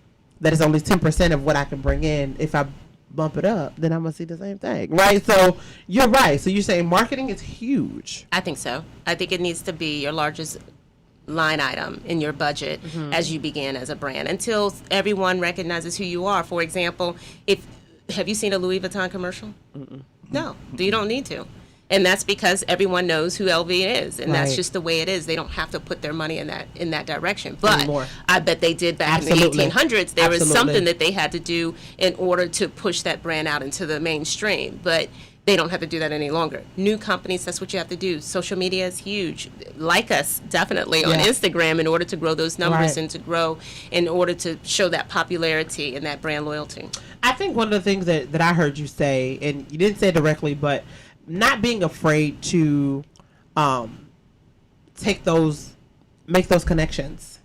that it's only 10% of what I can bring in, if I bump it up, then I'm gonna see the same thing, right? So you're right. So you're saying marketing is huge. I think so. I think it needs to be your largest line item in your budget as you begin as a brand, until everyone recognizes who you are. For example, have you seen a Louis Vuitton commercial? No, you don't need to. And that's because everyone knows who LV is, and that's just the way it is. They don't have to put their money in that direction. But anymore. I bet they did back in the 1800s. There was something that they had to do in order to push that brand out into the mainstream. But they don't have to do that any longer. New companies, that's what you have to do. Social media is huge. Like us, definitely, on Instagram, in order to grow those numbers and to grow, in order to show that popularity and that brand loyalty. I think one of the things that I heard you say, and you didn't say it directly, but not being afraid to make those connections,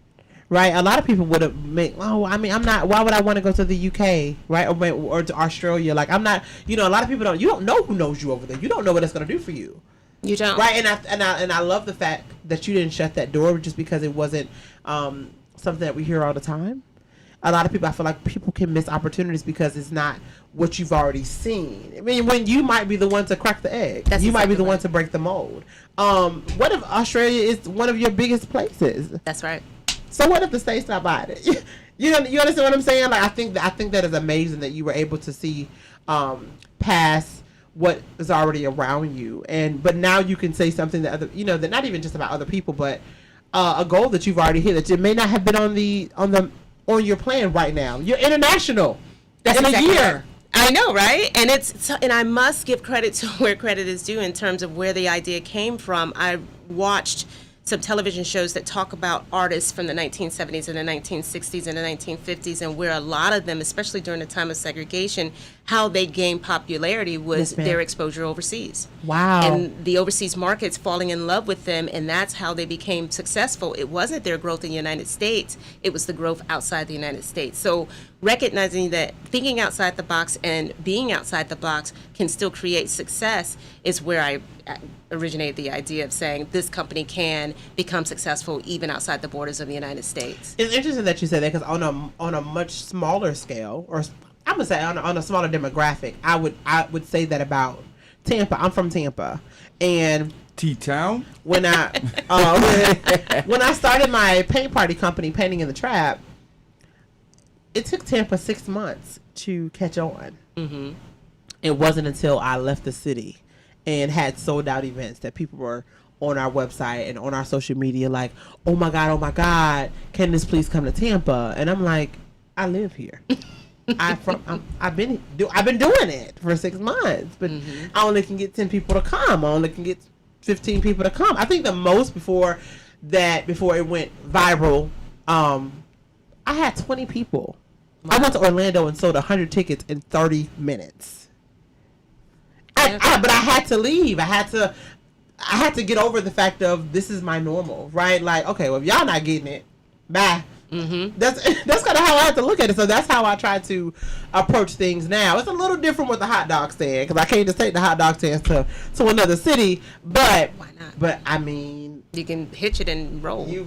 right? A lot of people would have I'm not, why would I want to go to the UK, right? Or to Australia? Like, I'm not, a lot of people you don't know who knows you over there. You don't know what it's going to do for you. You don't. Right? And I love the fact that you didn't shut that door just because it wasn't something that we hear all the time. A lot of people, I feel like people can miss opportunities because it's not what you've already seen. I mean, when you might be the one to crack the egg. You might be the one to break the mold. What if Australia is one of your biggest places? That's right. So what if the state's not buying it? You understand what I'm saying? Like, I think that is amazing that you were able to see past what is already around you, but now you can say something that that not even just about other people, but a goal that you've already hit that it may not have been on your plan right now. You're international. That's in exactly a year. Right. I know, right? And I must give credit to where credit is due in terms of where the idea came from. I watched some television shows that talk about artists from the 1970s and the 1960s and the 1950s, and where a lot of them, especially during the time of segregation, how they gained popularity was Yes, ma'am. their exposure overseas. Wow. And the overseas markets falling in love with them, and that's how they became successful. It wasn't their growth in the United States, it was the growth outside the United States. So recognizing that thinking outside the box and being outside the box can still create success is where I originated the idea of saying this company can become successful even outside the borders of the United States. It's interesting that you said that, because on a much smaller scale, or I'm gonna say on a smaller demographic, I would say that about Tampa. I'm from Tampa, and T-Town. when I when I started my paint party company, Painting in the Trap, it took Tampa 6 months to catch on. Mm-hmm. It wasn't until I left the city and had sold out events that people were on our website and on our social media like, oh my God, can this please come to Tampa? And I'm like, I live here. I've been doing it for 6 months, but I only can get 10 people to come. I only can get 15 people to come. I think the most before it went viral, I had 20 people. I went to Orlando and sold 100 tickets in 30 minutes. But I had to leave. I had to get over the fact of this is my normal, right? Like, okay, well, if y'all not getting it, bye. Mm-hmm. That's kind of how I have to look at it. So that's how I try to approach things now. It's a little different with the hot dog stand, because I can't just take the hot dog stands to another city. But why not? But I mean, You can hitch it and roll. You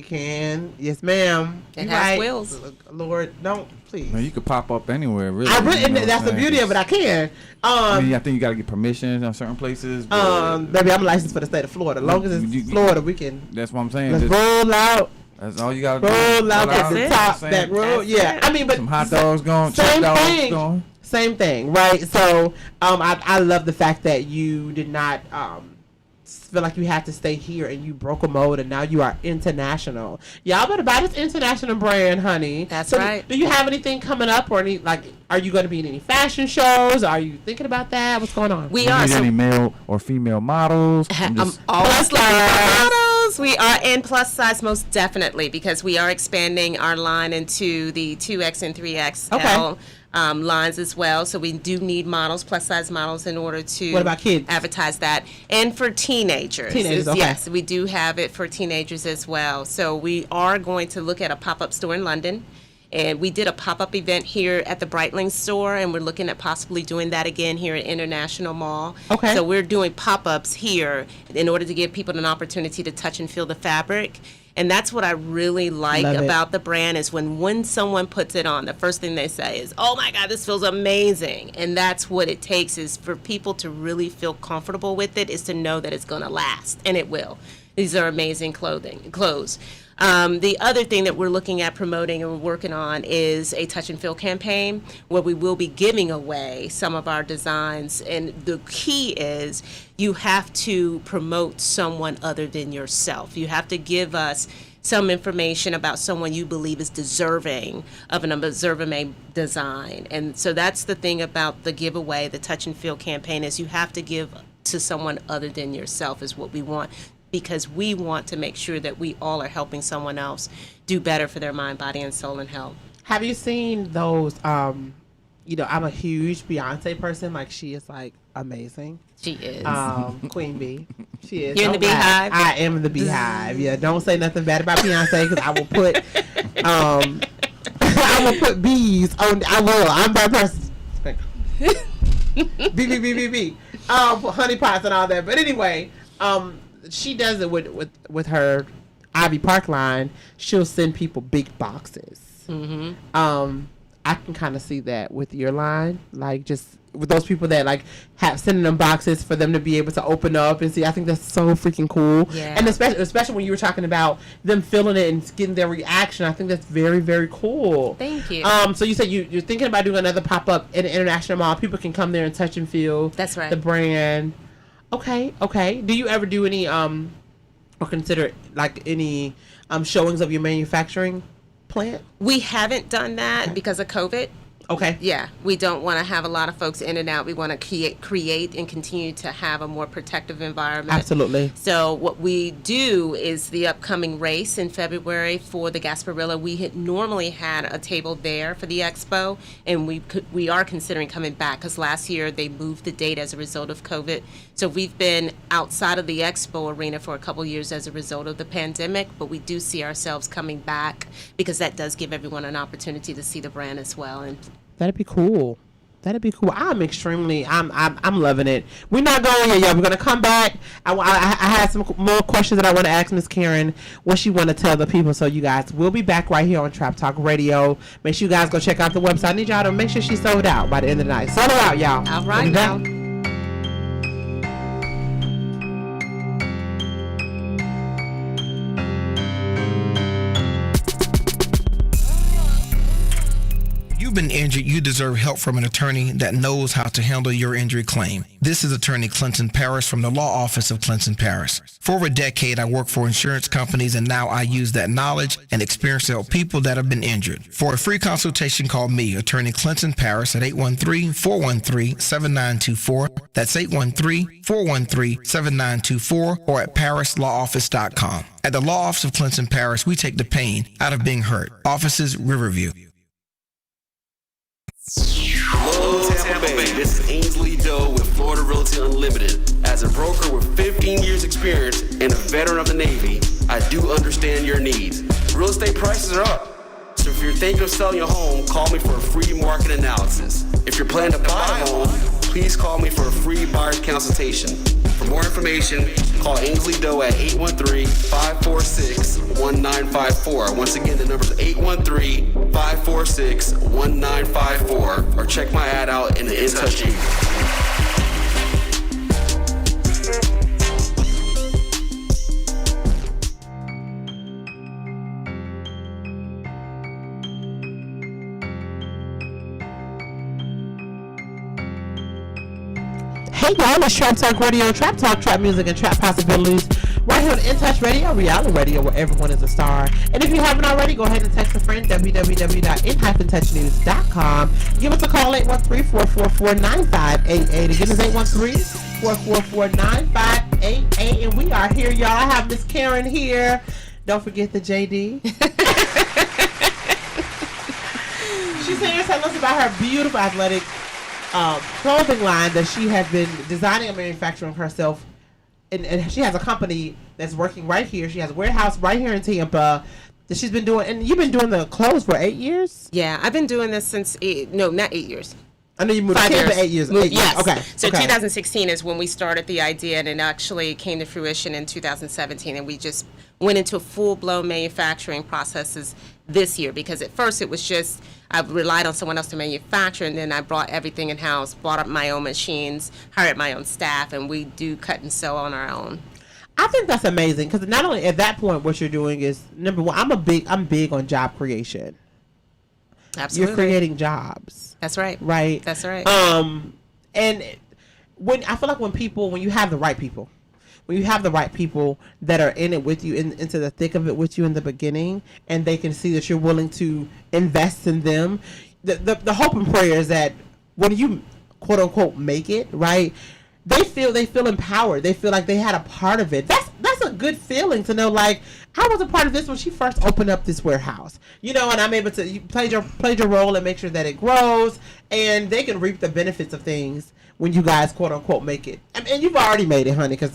can. Yes, ma'am. It has wheels. Lord, don't, please. Man, you could pop up anywhere, really. That's the beauty of it. I can. I think you got to get permission on certain places. Baby, I'm licensed for the state of Florida. As long as it's Florida, we can. That's what I'm saying. Let's roll out. That's all you got to do. Roll out at the top. That roll. Yeah. I mean, but some hot dogs going. Same thing. Going. Same thing, right? So, I love the fact that you did not feel like you had to stay here and you broke a mold and now you are international. Y'all better buy this international brand, honey. That's right. Do you have anything coming up, or are you going to be in any fashion shows? Are you thinking about that? What's going on? We are. Any male or female models? Always models. We are in plus size, most definitely, because we are expanding our line into the 2X and 3XL lines as well. So we do need models, plus size models, in order to what about kids? Advertise that. And for teenagers. Okay. Yes, we do have it for teenagers as well. So we are going to look at a pop-up store in London. And we did a pop-up event here at the Breitling store, and we're looking at possibly doing that again here at International Mall. Okay. So we're doing pop-ups here in order to give people an opportunity to touch and feel the fabric. And that's what I really like about the brand, is when someone puts it on, the first thing they say is, oh my God, this feels amazing. And that's what it takes, is for people to really feel comfortable with it, is to know that it's going to last, and it will. These are amazing clothes. The other thing that we're looking at promoting and we're working on is a touch and feel campaign, where we will be giving away some of our designs. And the key is you have to promote someone other than yourself. You have to give us some information about someone you believe is deserving of an Observer-made design. And so that's the thing about the giveaway, the touch and feel campaign, is you have to give to someone other than yourself, is what we want. Because we want to make sure that we all are helping someone else do better for their mind, body, and soul and health. Have you seen those, I'm a huge Beyonce person. Like, she is, like, amazing. She is. Queen Bee. She is. You're in the Beehive? I am in the Beehive. Yeah, don't say nothing bad about Beyonce, because I will put, I will put bees on, I'm that person. B. Honey pots and all that. But anyway, she does it with her Ivy Park line. She'll send people big boxes. Mm-hmm. I can kind of see that with your line, like just with those people that like have sending them boxes for them to be able to open up and see. I think that's so freaking cool. Yeah. And especially when you were talking about them feeling it and getting their reaction, I think that's very, very cool. Thank you. So you said you're thinking about doing another pop-up in the International Mall. People can come there and touch and feel. That's right. The brand. Okay. Do you ever do any or consider like any showings of your manufacturing plant? We haven't done that because of COVID. Okay. Yeah, we don't want to have a lot of folks in and out. We want to create and continue to have a more protective environment. Absolutely. So what we do is the upcoming race in February for the Gasparilla. We had normally had a table there for the expo, and we are considering coming back because last year they moved the date as a result of COVID. So we've been outside of the expo arena for a couple years as a result of the pandemic, but we do see ourselves coming back because that does give everyone an opportunity to see the brand as well. And that'd be cool. That'd be cool. I'm loving it. We're not going yet, y'all. We're gonna come back. I had some more questions that I want to ask Miss Karen, what she want to tell the people. So you guys, we'll be back right here on Trap Talk Radio. Make sure you guys go check out the website. I need y'all to make sure she's sold out by the end of the night. Sold her out, y'all. All right now. Been injured, you deserve help from an attorney that knows how to handle your injury claim. This is attorney Clinton Paris from the law office of Clinton Paris. For over a decade, I worked for insurance companies, and now I use that knowledge and experience to help people that have been injured. For a free consultation, call me, attorney Clinton Paris, at 813-413-7924. That's 813-413-7924, or at parislawoffice.com. At the law office of Clinton Paris, we take the pain out of being hurt. Offices, Riverview. Hello, Tampa Bay. This is Ainsley Doe with Florida Realty Unlimited. As a broker with 15 years experience and a veteran of the Navy, I do understand your needs. Real estate prices are up. So if you're thinking of selling your home, call me for a free market analysis. If you're planning to buy a home, please call me for a free buyer's consultation. For more information, call Ainsley Doe at 813-546-1954. Once again, the number is 813-546-1954. Or check my ad out in the In Touch You. Hey y'all, it's Trap Talk Radio, Trap Talk, Trap Music, and Trap Possibilities. Right here on In Touch Radio, reality radio, where everyone is a star. And if you haven't already, go ahead and text a friend, www.in-touchnnews.com. Give us a call, 813-444-9588. Again, it's 813-444-9588. And we are here, y'all. I have Miss Karen here. Don't forget the JD. She's here to tell us about her beautiful athletic clothing line that she has been designing and manufacturing herself, and she has a company that's working right here. She has a warehouse right here in Tampa that she's been doing, and you've been doing the clothes for 8 years? Yeah, I've been doing this since not 8 years. I know you moved to Tampa 8 years. Yes. Okay. So 2016 is when we started the idea, and it actually came to fruition in 2017, and we just went into full-blown manufacturing processes this year, because at first it was just I relied on someone else to manufacture, and then I brought everything in-house, bought up my own machines, hired my own staff, and we do cut and sew on our own. I think that's amazing, because not only at that point what you're doing is, number one, I'm big on job creation. Absolutely. You're creating jobs. That's right. Right. That's right. And when I feel like when you have the right people, when you have the right people that are in it with you, into the thick of it with you in the beginning, and they can see that you're willing to invest in them, the hope and prayer is that when you quote unquote make it, right, they feel empowered. They feel like they had a part of it. That's a good feeling to know, like, I was a part of this when she first opened up this warehouse, and I'm able to play your role and make sure that it grows, and they can reap the benefits of things when you guys quote unquote make it. And you've already made it, honey, because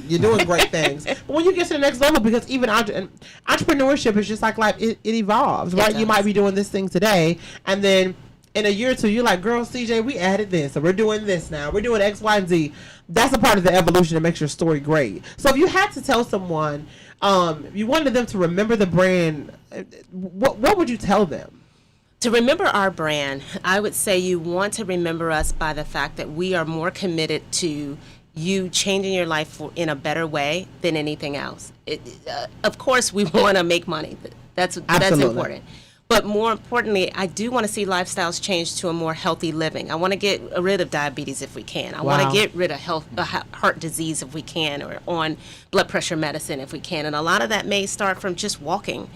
you're doing great things. But when you get to the next level, because even entrepreneurship is just like life, it evolves, right? You might be doing this thing today, and then in a year or two, you're like, girl, CJ, we added this, so we're doing this now. We're doing X, Y, and Z. That's a part of the evolution that makes your story great. So if you had to tell someone, if you wanted them to remember the brand, what would you tell them? To remember our brand, I would say you want to remember us by the fact that we are more committed to you changing your life in a better way than anything else. Of course, we want to make money. That's important. But more importantly, I do want to see lifestyles change to a more healthy living. I want to get rid of diabetes if we can. I want to get rid of heart disease if we can, or on blood pressure medicine if we can. And a lot of that may start from just walking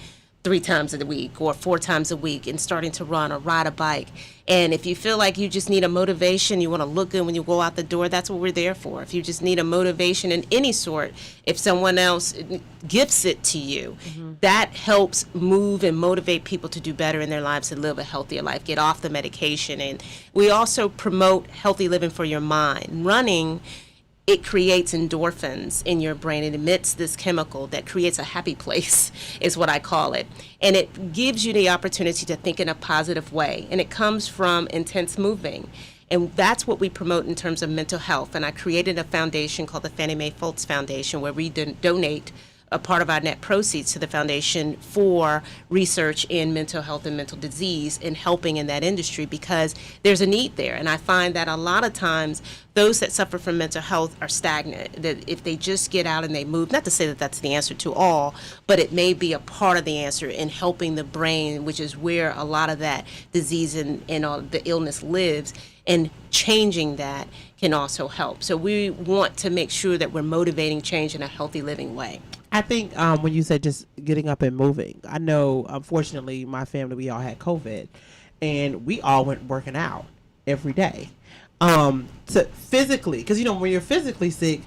3 times a week or 4 times a week and starting to run or ride a bike. And if you feel like you just need a motivation, you want to look good when you go out the door, that's what we're there for. If you just need a motivation in any sort, if someone else gifts it to you, that helps move and motivate people to do better in their lives and live a healthier life, get off the medication. And we also promote healthy living for your mind. Running, it creates endorphins in your brain. It emits this chemical that creates a happy place, is what I call it. And it gives you the opportunity to think in a positive way. And it comes from intense moving. And that's what we promote in terms of mental health. And I created a foundation called the Fannie Mae Foltz Foundation, where we donate a part of our net proceeds to the foundation for research in mental health and mental disease and helping in that industry, because there's a need there. And I find that a lot of times those that suffer from mental health are stagnant, that if they just get out and they move, not to say that that's the answer to all, but it may be a part of the answer in helping the brain, which is where a lot of that disease and the illness lives, and changing that can also help. So we want to make sure that we're motivating change in a healthy living way. I think when you said just getting up and moving, I know, unfortunately, my family, we all had COVID, and we all went working out every day to physically, because, you know, when you're physically sick,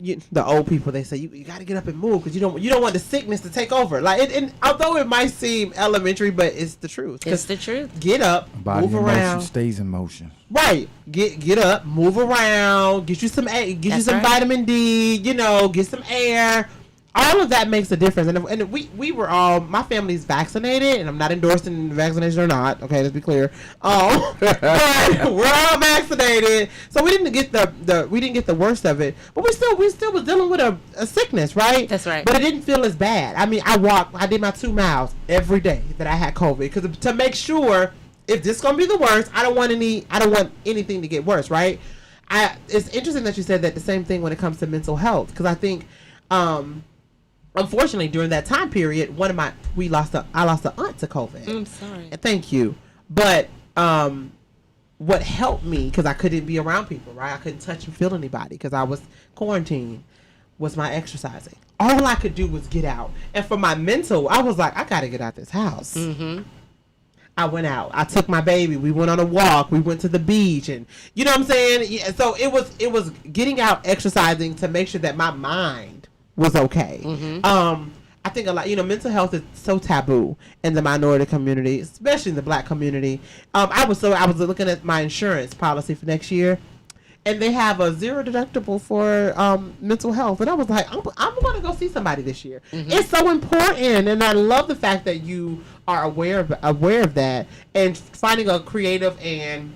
the old people, they say, you got to get up and move because you don't want the sickness to take over. Like, and although it might seem elementary, but it's the truth. It's the truth. Get up, Body move in around. motion stays in motion. Right. Get up, move around, get you some vitamin D, you know, get some air. All of that makes a difference. And we were all, my family's vaccinated, and I'm not endorsing vaccination or not. Okay, let's be clear. But we're all vaccinated, so we didn't get the worst of it. But we still was dealing with a sickness, right? That's right. But it didn't feel as bad. I mean, I did my 2 miles every day that I had COVID, because to make sure, if this is gonna be the worst, I don't want anything to get worse, right? It's interesting that you said that the same thing when it comes to mental health, because I think unfortunately, during that time period, I lost an aunt to COVID. I'm sorry. Thank you. But what helped me, because I couldn't be around people, right? I couldn't touch and feel anybody because I was quarantined, was my exercising. All I could do was get out. And for my mental, I was like, I got to get out this house. Mm-hmm. I went out. I took my baby. We went on a walk. We went to the beach, and you know what I'm saying? Yeah, so it was getting out, exercising to make sure that my mind was okay. Mm-hmm. I think a lot, mental health is so taboo in the minority community, especially in the Black community. I was looking at my insurance policy for next year, and they have a 0 deductible for mental health, and I was like, I'm going to go see somebody this year. Mm-hmm. It's so important, and I love the fact that you are aware of that and finding a creative and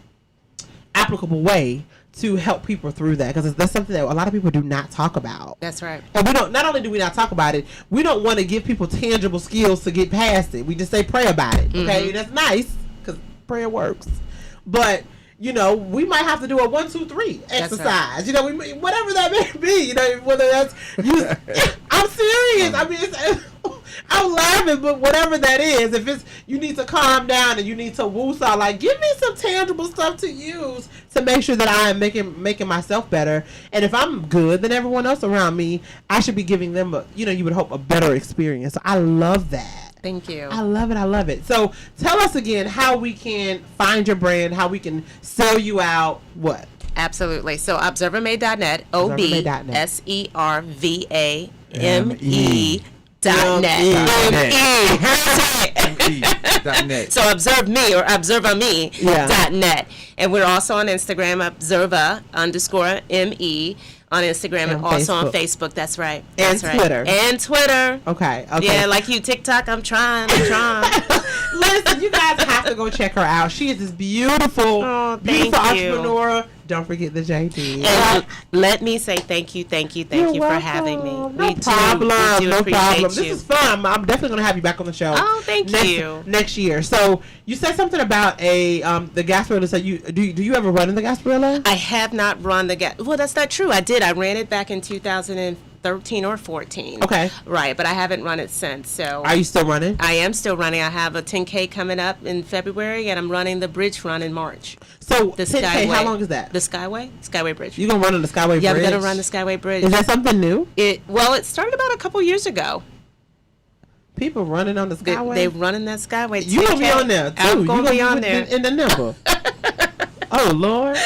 applicable way to help people through that, because that's something that a lot of people do not talk about. That's right. And not only do we not talk about it, we don't want to give people tangible skills to get past it. We just say pray about it. Okay, mm-hmm. That's nice because prayer works, but we might have to do a 1, 2, 3 exercise. Right. Whatever that may be. Whether that's I'm serious. I mean, I'm laughing, but whatever that is, if it's you need to calm down and you need to woosah, like give me some tangible stuff to use to make sure that I am making myself better. And if I'm good, then everyone else around me, I should be giving them you would hope a better experience. So I love that. Thank you. I love it. So tell us again how we can find your brand, how we can sell you out. What? Absolutely. So observamay.net, OBSERVAME.net. So observe me or observame.net. And we're also on Instagram, observa_ME. On Instagram and also on Facebook. That's right. And Twitter. And Twitter. Okay. Yeah, like you, TikTok. I'm trying. Listen, you guys have to go check her out. She is this beautiful entrepreneur. Don't forget the JD. And let me say thank you for having me. No problem. This is fun. I'm definitely going to have you back on the show. Oh, thank you. Next year. So you said something about the Gasparilla. So do you ever run in the Gasparilla? I have not run the Gasparilla. Well, that's not true. I did. I ran it back in 2013 or 14. Okay. Right, but I haven't run it since. So. Are you still running? I am still running. I have a 10K coming up in February, and I'm running the bridge run in March. So the 10K, Skyway. How long is that? The Skyway Bridge. You're going to run on the Skyway Bridge? Yeah, I'm going to run the Skyway Bridge. Is that something new? Well, it started about a couple years ago. People running on the Skyway. They running that Skyway. You gonna be on there too. I'm You gonna be on there in the number. Oh Lord.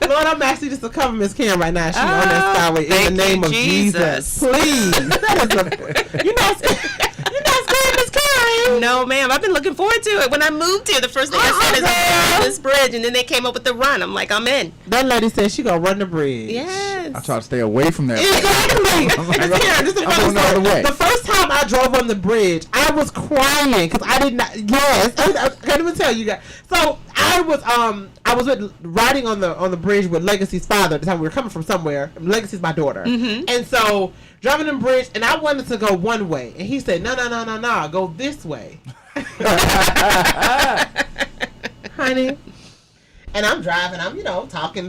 Lord, I'm asking you just to cover Miss Cam right now. She's on that Skyway in the name of Jesus. Please. You're not scared, Miss Cam. No, ma'am. I've been looking forward to it. When I moved here, the first thing I said is I'm on this bridge, and then they came up with the run. I'm like, I'm in. That lady said she gonna run the bridge. Yes. I try to stay away from that. Exactly. The first time I drove on the bridge, I was crying because I did not. Yes, I can't even tell you guys. So I was riding on the bridge with Legacy's father at the time. We were coming from somewhere. Legacy's my daughter, and so driving the bridge, and I wanted to go one way, and he said, "No, go this way, honey." And I'm driving. I'm talking.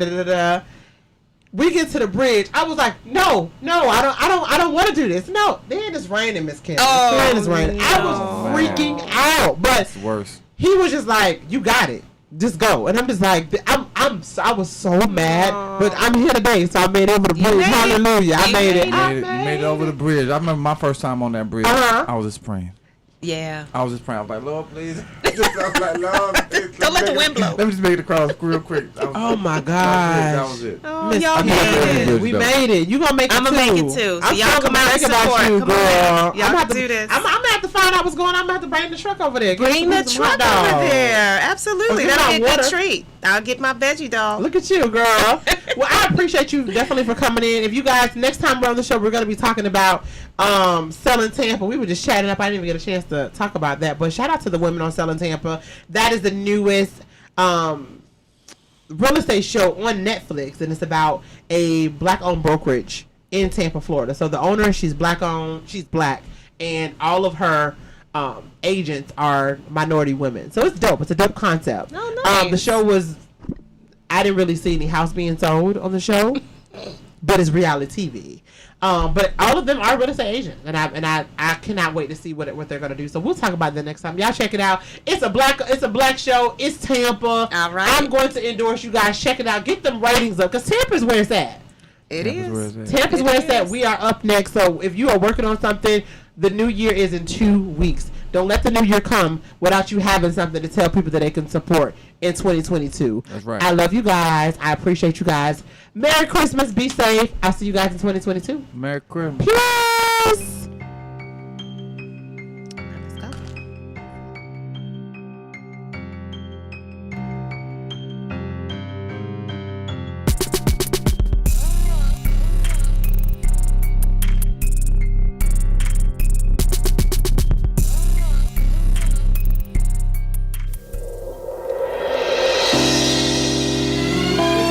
We get to the bridge. I was like, no, I don't want to do this. No, then it's raining, Miss Kim. Then it's raining. No. I was freaking out, but it's worse. He was just like, you got it, just go. And I'm just like, I was so mad, but I'm here today, so I made it over the bridge. Hallelujah, I made it. You made it over the bridge. I remember my first time on that bridge. I was just praying. Yeah. I was just praying. I was like, Lord, please. I was like, Lord, please. Don't let the wind blow. Let me just make it across real quick. Oh my God. That was it. Oh, y'all made it. We made it. You gonna make it too. I'm gonna make it too. So y'all come out and support. You, come on. Y'all can do this. I'm gonna have to find out what's going on. I'm gonna have to bring the truck over there. Bring the truck over there. Absolutely. That'll be a good treat. I'll get my veggie dog. Look at you, girl. Well, I appreciate you definitely for coming in. If you guys, next time we're on the show, we're going to be talking about Selling Tampa. We were just chatting up. I didn't even get a chance to talk about that. But shout out to the women on Selling Tampa. That is the newest real estate show on Netflix. And it's about a black-owned brokerage in Tampa, Florida. So the owner, she's black-owned. She's black. And all of her agents are minority women. So it's dope. It's a dope concept. Oh, nice. The show was, I didn't really see any house being sold on the show, but it's reality TV. But all of them are real estate agents, and I cannot wait to see what they're gonna do. So we'll talk about that next time. Y'all check it out. It's a black show. It's Tampa. All right. I'm going to endorse you guys. Check it out. Get them ratings up, because Tampa's where it's at. Tampa's where it's at. We are up next. So if you are working on something, the new year is in 2 weeks. Don't let the new year come without you having something to tell people that they can support in 2022. That's right. I love you guys. I appreciate you guys. Merry Christmas. Be safe. I'll see you guys in 2022. Merry Christmas. Peace.